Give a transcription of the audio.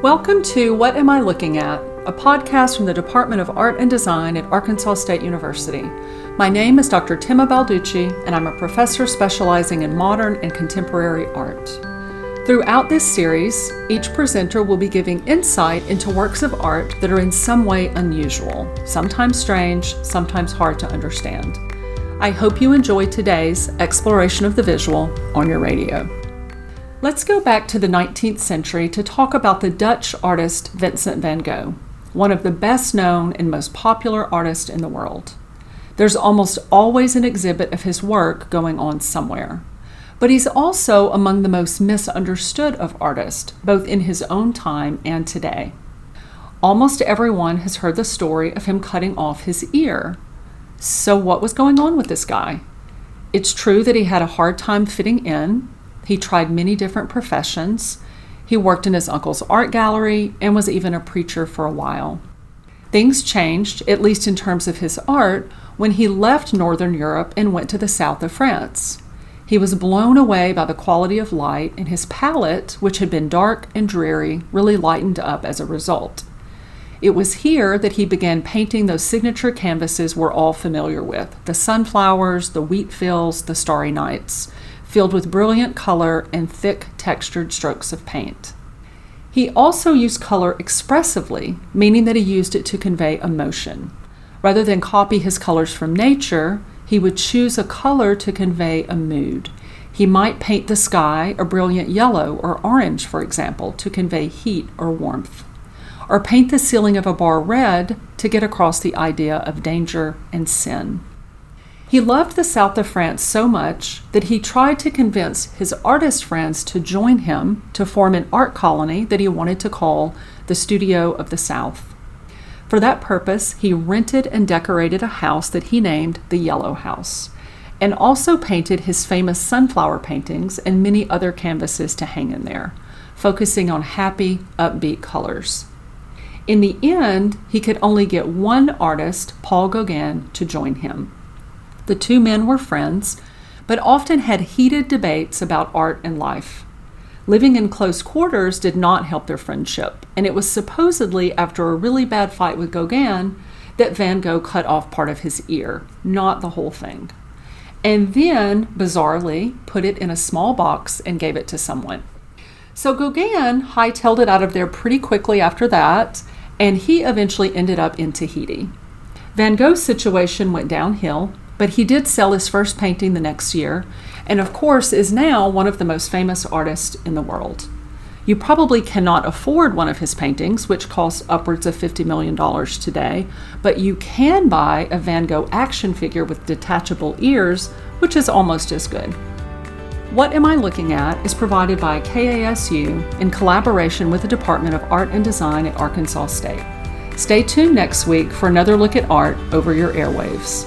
Welcome to What Am I Looking At? A podcast from the Department of Art and Design at Arkansas State University. My name is Dr. Tima Balducci, and I'm a professor specializing in modern and contemporary art. Throughout this series, each presenter will be giving insight into works of art that are in some way unusual, sometimes strange, sometimes hard to understand. I hope you enjoy today's exploration of the visual on your radio. Let's go back to the 19th century to talk about the Dutch artist Vincent van Gogh, one of the best known and most popular artists in the world. There's almost always an exhibit of his work going on somewhere. But he's also among the most misunderstood of artists, both in his own time and today. Almost everyone has heard the story of him cutting off his ear. So what was going on with this guy? It's true that he had a hard time fitting in. He tried many different professions. He worked in his uncle's art gallery and was even a preacher for a while. Things changed, at least in terms of his art, when he left Northern Europe and went to the south of France. He was blown away by the quality of light, and his palette, which had been dark and dreary, really lightened up as a result. It was here that he began painting those signature canvases we're all familiar with, the sunflowers, the wheat fields, the starry nights, filled with brilliant color and thick textured strokes of paint. He also used color expressively, meaning that he used it to convey emotion. Rather than copy his colors from nature, he would choose a color to convey a mood. He might paint the sky a brilliant yellow or orange, for example, to convey heat or warmth, or paint the ceiling of a bar red to get across the idea of danger and sin. He loved the south of France so much that he tried to convince his artist friends to join him to form an art colony that he wanted to call the Studio of the South. For that purpose, he rented and decorated a house that he named the Yellow House, and also painted his famous sunflower paintings and many other canvases to hang in there, focusing on happy, upbeat colors. In the end, he could only get one artist, Paul Gauguin, to join him. The two men were friends, but often had heated debates about art and life. Living in close quarters did not help their friendship, and it was supposedly after a really bad fight with Gauguin that Van Gogh cut off part of his ear, not the whole thing, and then, bizarrely, put it in a small box and gave it to someone. So Gauguin hightailed it out of there pretty quickly after that, and he eventually ended up in Tahiti. Van Gogh's situation went downhill, but he did sell his first painting the next year, and of course is now one of the most famous artists in the world. You probably cannot afford one of his paintings, which costs upwards of $50 million today, but you can buy a Van Gogh action figure with detachable ears, which is almost as good. What Am I Looking At is provided by KASU in collaboration with the Department of Art and Design at Arkansas State. Stay tuned next week for another look at art over your airwaves.